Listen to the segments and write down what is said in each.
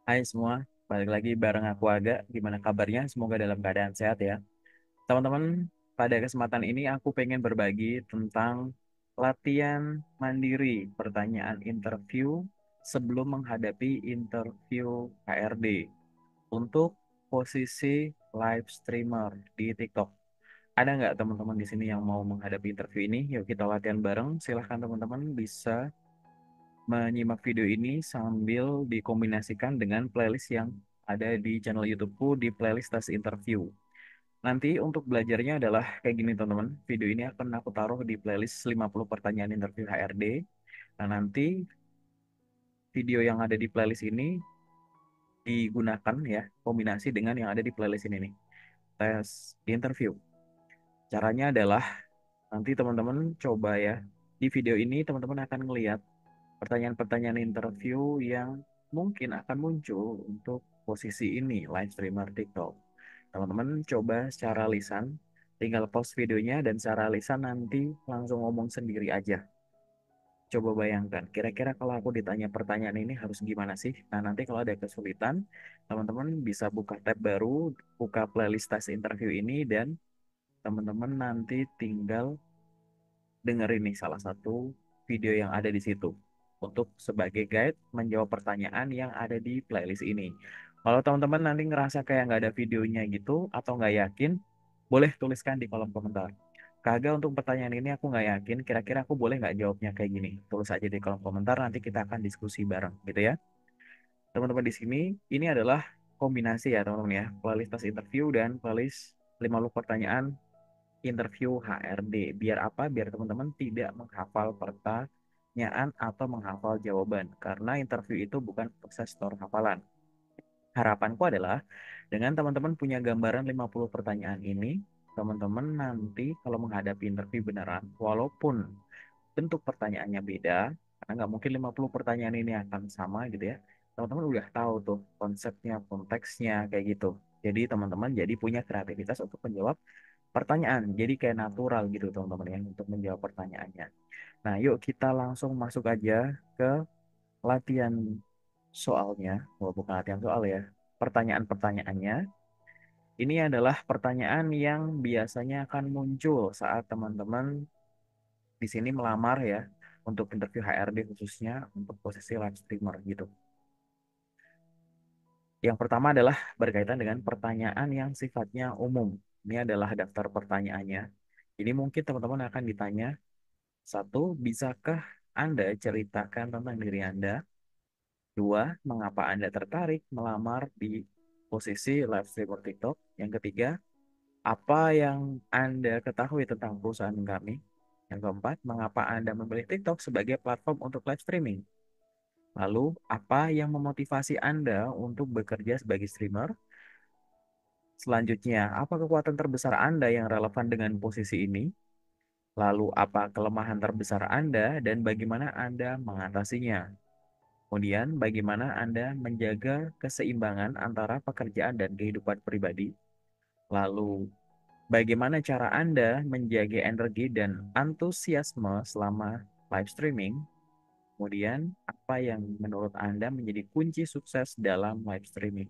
Hai semua, balik lagi bareng aku Aga. Gimana kabarnya? Semoga dalam keadaan sehat ya. Teman-teman, pada kesempatan ini aku pengen berbagi tentang latihan mandiri pertanyaan interview sebelum menghadapi interview HRD untuk posisi live streamer di TikTok. Ada nggak teman-teman di sini yang mau menghadapi interview ini? Yuk kita latihan bareng. Silahkan teman-teman bisa menyimak video ini sambil dikombinasikan dengan playlist yang ada di channel YouTubeku di playlist tes interview. Nanti untuk belajarnya adalah kayak gini teman-teman. Video ini akan aku taruh di playlist 50 pertanyaan interview HRD. Nah, nanti video yang ada di playlist ini digunakan ya, kombinasi dengan yang ada di playlist ini nih. Tes interview. Caranya adalah nanti teman-teman coba ya. Di video ini teman-teman akan melihat pertanyaan-pertanyaan interview yang mungkin akan muncul untuk posisi ini, live streamer TikTok. Teman-teman coba secara lisan, tinggal pause videonya dan secara lisan nanti langsung ngomong sendiri aja. Coba bayangkan, kira-kira kalau aku ditanya pertanyaan ini harus gimana sih? Nah, nanti kalau ada kesulitan, teman-teman bisa buka tab baru, buka playlist tes interview ini, dan teman-teman nanti tinggal dengerin nih salah satu video yang ada di situ untuk sebagai guide menjawab pertanyaan yang ada di playlist ini. Kalau teman-teman nanti ngerasa kayak nggak ada videonya gitu atau nggak yakin, boleh tuliskan di kolom komentar. Kagak untuk pertanyaan ini aku nggak yakin, kira-kira aku boleh nggak jawabnya kayak gini? Tulis aja di kolom komentar, nanti kita akan diskusi bareng gitu ya. Teman-teman di sini, ini adalah kombinasi ya teman-teman ya, playlist tas interview dan playlist 50 pertanyaan interview HRD. Biar apa? Biar teman-teman tidak menghafal pertanyaan atau menghafal jawaban. Karena interview itu bukan proses store hafalan. Harapanku adalah dengan teman-teman punya gambaran 50 pertanyaan ini, teman-teman nanti kalau menghadapi interview beneran, walaupun bentuk pertanyaannya beda, karena nggak mungkin 50 pertanyaan ini akan sama gitu ya. Teman-teman udah tahu tuh konsepnya, konteksnya kayak gitu. Jadi teman-teman jadi punya kreativitas untuk menjawab pertanyaan. Jadi kayak natural gitu teman-teman ya untuk menjawab pertanyaannya. Nah, yuk kita langsung masuk aja ke latihan soalnya. Oh, bukan latihan soal ya. Pertanyaan-pertanyaannya. Ini adalah pertanyaan yang biasanya akan muncul saat teman-teman di sini melamar ya untuk interview HRD khususnya untuk posisi live streamer gitu. Yang pertama adalah berkaitan dengan pertanyaan yang sifatnya umum. Ini adalah daftar pertanyaannya. Ini mungkin teman-teman akan ditanya. Satu, bisakah Anda ceritakan tentang diri Anda? Dua, mengapa Anda tertarik melamar di posisi live streamer TikTok? Yang ketiga, apa yang Anda ketahui tentang perusahaan kami? Yang keempat, mengapa Anda memilih TikTok sebagai platform untuk live streaming? Lalu, apa yang memotivasi Anda untuk bekerja sebagai streamer? Selanjutnya, apa kekuatan terbesar Anda yang relevan dengan posisi ini? Lalu, apa kelemahan terbesar Anda dan bagaimana Anda mengatasinya? Kemudian, bagaimana Anda menjaga keseimbangan antara pekerjaan dan kehidupan pribadi? Lalu, bagaimana cara Anda menjaga energi dan antusiasme selama live streaming? Kemudian, apa yang menurut Anda menjadi kunci sukses dalam live streaming?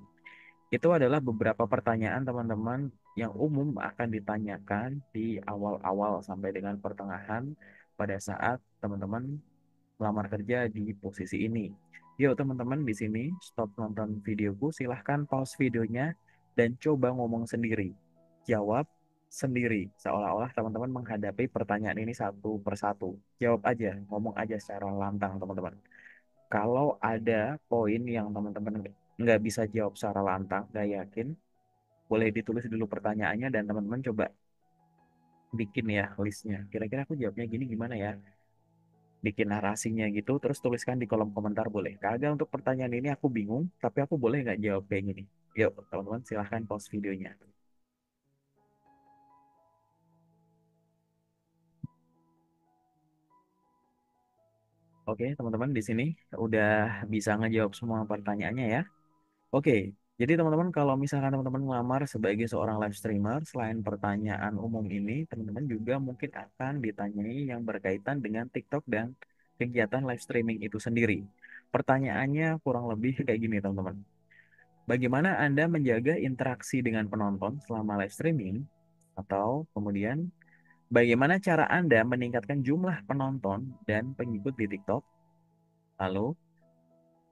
Itu adalah beberapa pertanyaan teman-teman yang umum akan ditanyakan di awal-awal sampai dengan pertengahan pada saat teman-teman melamar kerja di posisi ini. Yuk teman-teman di sini stop nonton videoku, silahkan pause videonya dan coba ngomong sendiri. Jawab sendiri, seolah-olah teman-teman menghadapi pertanyaan ini satu persatu. Jawab aja, ngomong aja secara lantang teman-teman. Kalau ada poin yang teman-teman nggak bisa jawab secara lantang, nggak yakin, boleh ditulis dulu pertanyaannya dan teman-teman coba bikin ya listnya. Kira-kira aku jawabnya gini gimana ya? Bikin narasinya gitu, terus tuliskan di kolom komentar boleh. Kagak untuk pertanyaan ini aku bingung, tapi aku boleh nggak jawab kayak gini? Yuk, teman-teman silahkan pause videonya. Oke, teman-teman di sini udah bisa ngejawab semua pertanyaannya ya. Oke, jadi teman-teman kalau misalkan teman-teman melamar sebagai seorang live streamer, selain pertanyaan umum ini, teman-teman juga mungkin akan ditanyai yang berkaitan dengan TikTok dan kegiatan live streaming itu sendiri. Pertanyaannya kurang lebih kayak gini, teman-teman. Bagaimana Anda menjaga interaksi dengan penonton selama live streaming? Atau kemudian, bagaimana cara Anda meningkatkan jumlah penonton dan pengikut di TikTok? Lalu,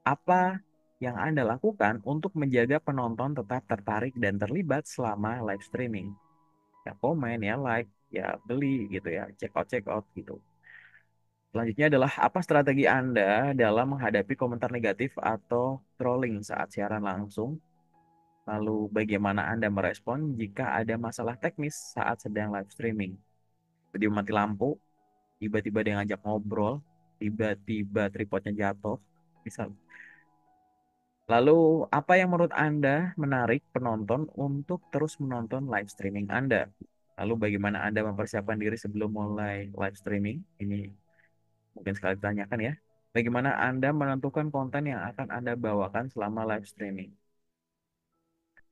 apa yang Anda lakukan untuk menjaga penonton tetap tertarik dan terlibat selama live streaming? Ya komen, ya like, ya beli gitu ya, check out gitu. Selanjutnya adalah apa strategi Anda dalam menghadapi komentar negatif atau trolling saat siaran langsung? Lalu bagaimana Anda merespon jika ada masalah teknis saat sedang live streaming? Tiba-tiba mati lampu, tiba-tiba dia ngajak ngobrol, tiba-tiba tripodnya jatuh, misal. Lalu apa yang menurut Anda menarik penonton untuk terus menonton live streaming Anda? Lalu bagaimana Anda mempersiapkan diri sebelum mulai live streaming? Ini mungkin sekali ditanyakan ya. Bagaimana Anda menentukan konten yang akan Anda bawakan selama live streaming?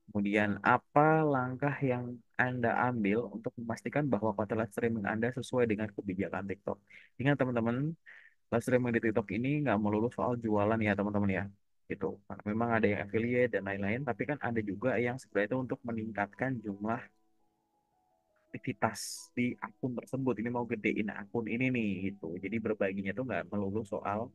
Kemudian, apa langkah yang Anda ambil untuk memastikan bahwa konten live streaming Anda sesuai dengan kebijakan TikTok? Ingat teman-teman, live streaming di TikTok ini nggak melulu soal jualan ya teman-teman ya. Gitu. Karena memang ada yang affiliate dan lain-lain, tapi kan ada juga yang sebenarnya itu untuk meningkatkan jumlah aktivitas di akun tersebut. Ini mau gedein akun ini nih gitu. Jadi berbaginya tuh nggak melulu soal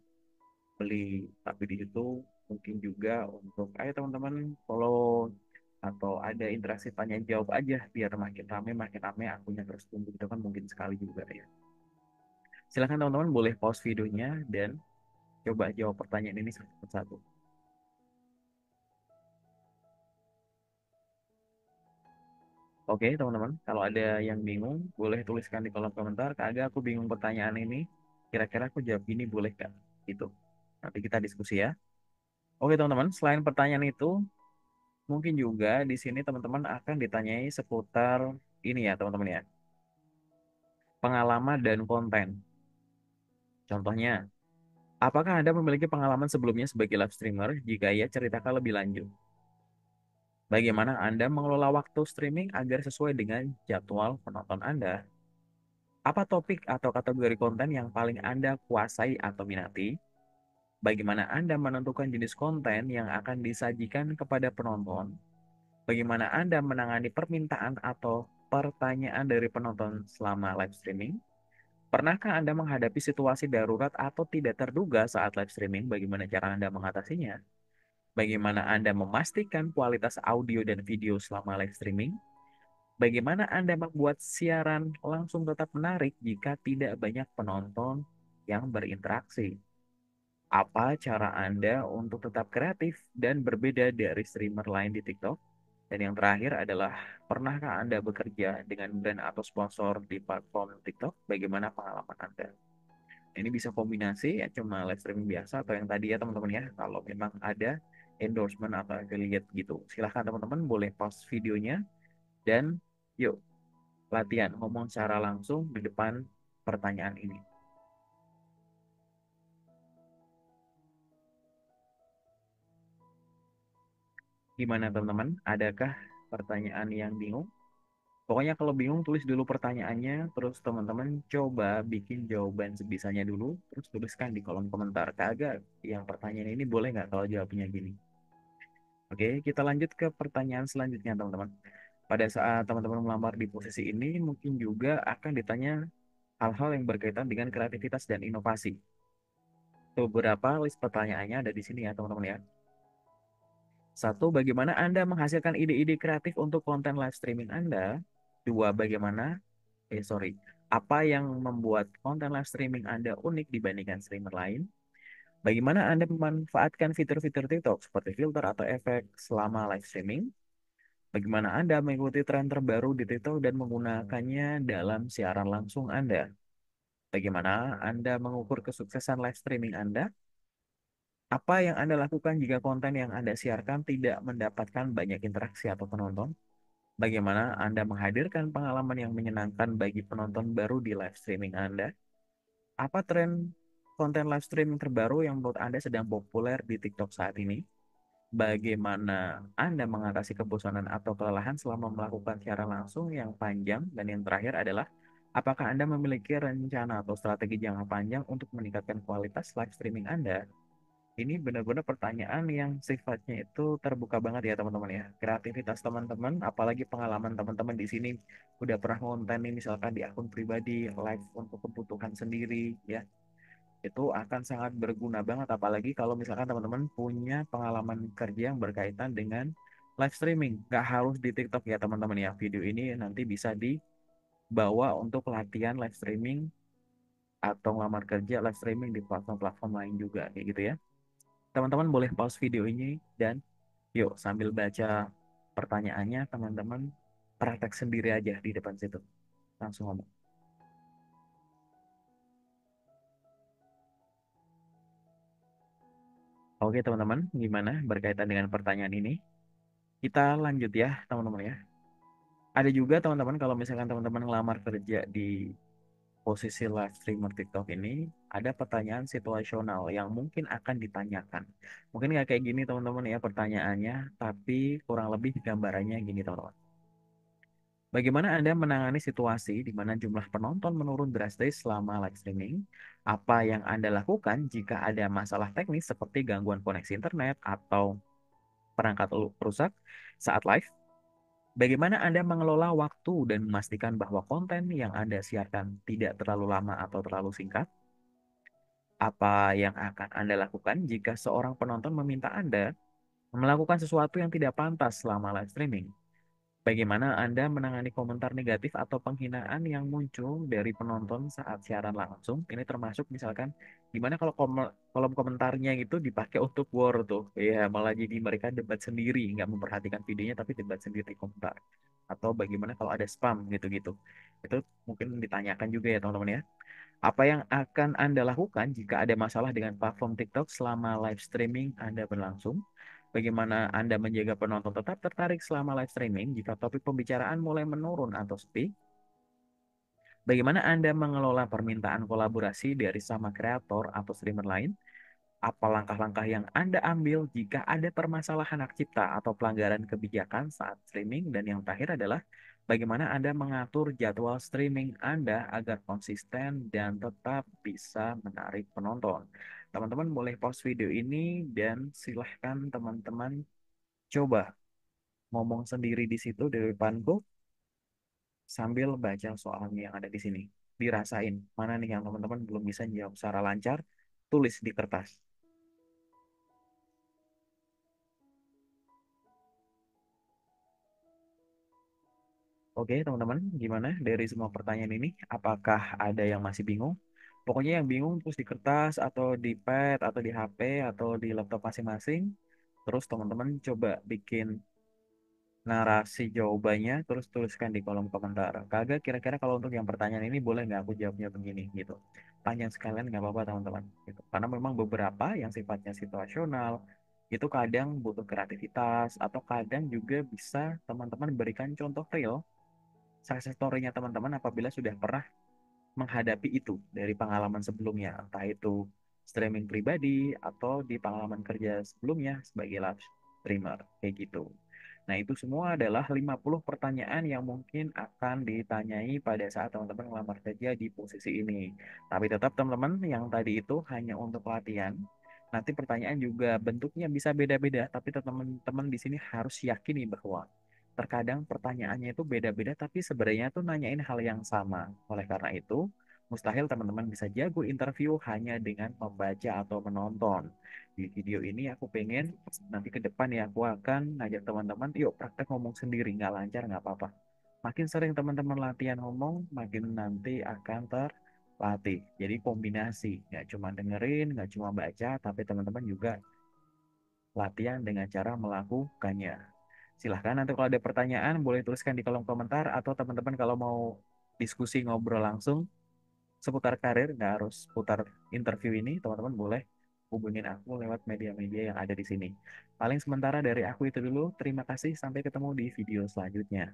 beli, tapi di situ mungkin juga untuk ayo teman-teman follow atau ada interaksi tanya jawab aja biar makin rame akunnya terus tumbuh itu kan mungkin sekali juga ya. Silahkan teman-teman boleh pause videonya dan coba jawab pertanyaan ini satu persatu. Oke teman-teman, kalau ada yang bingung boleh tuliskan di kolom komentar. Kagak aku bingung pertanyaan ini, kira-kira aku jawab ini boleh gak? Gitu. Nanti kita diskusi ya. Oke teman-teman, selain pertanyaan itu, mungkin juga di sini teman-teman akan ditanyai seputar ini ya teman-teman ya, pengalaman dan konten. Contohnya, apakah Anda memiliki pengalaman sebelumnya sebagai live streamer? Jika ya, ceritakan lebih lanjut. Bagaimana Anda mengelola waktu streaming agar sesuai dengan jadwal penonton Anda? Apa topik atau kategori konten yang paling Anda kuasai atau minati? Bagaimana Anda menentukan jenis konten yang akan disajikan kepada penonton? Bagaimana Anda menangani permintaan atau pertanyaan dari penonton selama live streaming? Pernahkah Anda menghadapi situasi darurat atau tidak terduga saat live streaming? Bagaimana cara Anda mengatasinya? Bagaimana Anda memastikan kualitas audio dan video selama live streaming? Bagaimana Anda membuat siaran langsung tetap menarik jika tidak banyak penonton yang berinteraksi? Apa cara Anda untuk tetap kreatif dan berbeda dari streamer lain di TikTok? Dan yang terakhir adalah, pernahkah Anda bekerja dengan brand atau sponsor di platform TikTok? Bagaimana pengalaman Anda? Ini bisa kombinasi ya cuma live streaming biasa atau yang tadi ya teman-teman ya. Kalau memang ada endorsement atau affiliate gitu. Silahkan teman-teman boleh pause videonya dan yuk latihan ngomong secara langsung di depan pertanyaan ini. Gimana teman-teman? Adakah pertanyaan yang bingung? Pokoknya kalau bingung tulis dulu pertanyaannya, terus teman-teman coba bikin jawaban sebisanya dulu, terus tuliskan di kolom komentar. Kagak, yang pertanyaan ini boleh nggak kalau jawabnya gini? Oke, kita lanjut ke pertanyaan selanjutnya teman-teman. Pada saat teman-teman melamar di posisi ini, mungkin juga akan ditanya hal-hal yang berkaitan dengan kreativitas dan inovasi. Beberapa list pertanyaannya ada di sini ya teman-teman ya. Satu, bagaimana Anda menghasilkan ide-ide kreatif untuk konten live streaming Anda? Dua, apa yang membuat konten live streaming Anda unik dibandingkan streamer lain? Bagaimana Anda memanfaatkan fitur-fitur TikTok seperti filter atau efek selama live streaming? Bagaimana Anda mengikuti tren terbaru di TikTok dan menggunakannya dalam siaran langsung Anda? Bagaimana Anda mengukur kesuksesan live streaming Anda? Apa yang Anda lakukan jika konten yang Anda siarkan tidak mendapatkan banyak interaksi atau penonton? Bagaimana Anda menghadirkan pengalaman yang menyenangkan bagi penonton baru di live streaming Anda? Apa tren konten live streaming terbaru yang menurut Anda sedang populer di TikTok saat ini? Bagaimana Anda mengatasi kebosanan atau kelelahan selama melakukan siaran langsung yang panjang? Dan yang terakhir adalah, apakah Anda memiliki rencana atau strategi jangka panjang untuk meningkatkan kualitas live streaming Anda? ini benar-benar pertanyaan yang sifatnya itu terbuka banget ya teman-teman ya. Kreativitas teman-teman, apalagi pengalaman teman-teman di sini udah pernah ngonten nih misalkan di akun pribadi, live untuk kebutuhan sendiri ya. Itu akan sangat berguna banget apalagi kalau misalkan teman-teman punya pengalaman kerja yang berkaitan dengan live streaming. Nggak harus di TikTok ya teman-teman ya. Video ini nanti bisa dibawa untuk latihan live streaming atau ngelamar kerja live streaming di platform-platform lain juga kayak gitu ya. Teman-teman boleh pause video ini dan yuk sambil baca pertanyaannya teman-teman praktek sendiri aja di depan situ. Langsung ngomong. Oke teman-teman, gimana berkaitan dengan pertanyaan ini? Kita lanjut ya teman-teman ya. Ada juga teman-teman kalau misalkan teman-teman ngelamar kerja di posisi live streamer TikTok ini, ada pertanyaan situasional yang mungkin akan ditanyakan. Mungkin nggak kayak gini teman-teman ya pertanyaannya, tapi kurang lebih gambarannya gini teman-teman. Bagaimana Anda menangani situasi di mana jumlah penonton menurun drastis selama live streaming? Apa yang Anda lakukan jika ada masalah teknis seperti gangguan koneksi internet atau perangkat rusak saat live? Bagaimana Anda mengelola waktu dan memastikan bahwa konten yang Anda siarkan tidak terlalu lama atau terlalu singkat? Apa yang akan Anda lakukan jika seorang penonton meminta Anda melakukan sesuatu yang tidak pantas selama live streaming? Bagaimana Anda menangani komentar negatif atau penghinaan yang muncul dari penonton saat siaran langsung? Ini termasuk misalkan gimana kalau kolom komentarnya itu dipakai untuk war tuh, ya malah jadi mereka debat sendiri, nggak memperhatikan videonya tapi debat sendiri di komentar. Atau bagaimana kalau ada spam gitu-gitu? Itu mungkin ditanyakan juga ya teman-teman ya. Apa yang akan Anda lakukan jika ada masalah dengan platform TikTok selama live streaming Anda berlangsung? Bagaimana Anda menjaga penonton tetap tertarik selama live streaming jika topik pembicaraan mulai menurun atau sepi? Bagaimana Anda mengelola permintaan kolaborasi dari sama kreator atau streamer lain? Apa langkah-langkah yang Anda ambil jika ada permasalahan hak cipta atau pelanggaran kebijakan saat streaming? Dan yang terakhir adalah bagaimana Anda mengatur jadwal streaming Anda agar konsisten dan tetap bisa menarik penonton. Teman-teman boleh pause video ini dan silahkan teman-teman coba ngomong sendiri di situ di depanku sambil baca soalnya yang ada di sini. Dirasain mana nih yang teman-teman belum bisa jawab secara lancar, tulis di kertas. Oke, teman-teman, gimana dari semua pertanyaan ini? Apakah ada yang masih bingung? Pokoknya yang bingung terus di kertas atau di pad atau di HP atau di laptop masing-masing. Terus teman-teman coba bikin narasi jawabannya terus tuliskan di kolom komentar. Kagak kira-kira kalau untuk yang pertanyaan ini boleh nggak aku jawabnya begini gitu. Panjang sekalian nggak apa-apa teman-teman. Gitu. Karena memang beberapa yang sifatnya situasional itu kadang butuh kreativitas atau kadang juga bisa teman-teman berikan contoh real success story-nya teman-teman apabila sudah pernah menghadapi itu dari pengalaman sebelumnya, entah itu streaming pribadi atau di pengalaman kerja sebelumnya sebagai live streamer, kayak gitu. Nah, itu semua adalah 50 pertanyaan yang mungkin akan ditanyai pada saat teman-teman melamar kerja di posisi ini. Tapi tetap teman-teman yang tadi itu hanya untuk latihan. Nanti pertanyaan juga bentuknya bisa beda-beda, tapi teman-teman di sini harus yakini bahwa terkadang pertanyaannya itu beda-beda, tapi sebenarnya tuh nanyain hal yang sama. Oleh karena itu, mustahil teman-teman bisa jago interview hanya dengan membaca atau menonton. Di video ini aku pengen nanti ke depan ya aku akan ngajak teman-teman, yuk praktek ngomong sendiri, nggak lancar nggak apa-apa. Makin sering teman-teman latihan ngomong, makin nanti akan terlatih. Jadi kombinasi, nggak cuma dengerin, nggak cuma baca, tapi teman-teman juga latihan dengan cara melakukannya. Silahkan nanti kalau ada pertanyaan boleh tuliskan di kolom komentar atau teman-teman kalau mau diskusi ngobrol langsung seputar karir, nggak harus putar interview ini, teman-teman boleh hubungin aku lewat media-media yang ada di sini. Paling sementara dari aku itu dulu, terima kasih, sampai ketemu di video selanjutnya.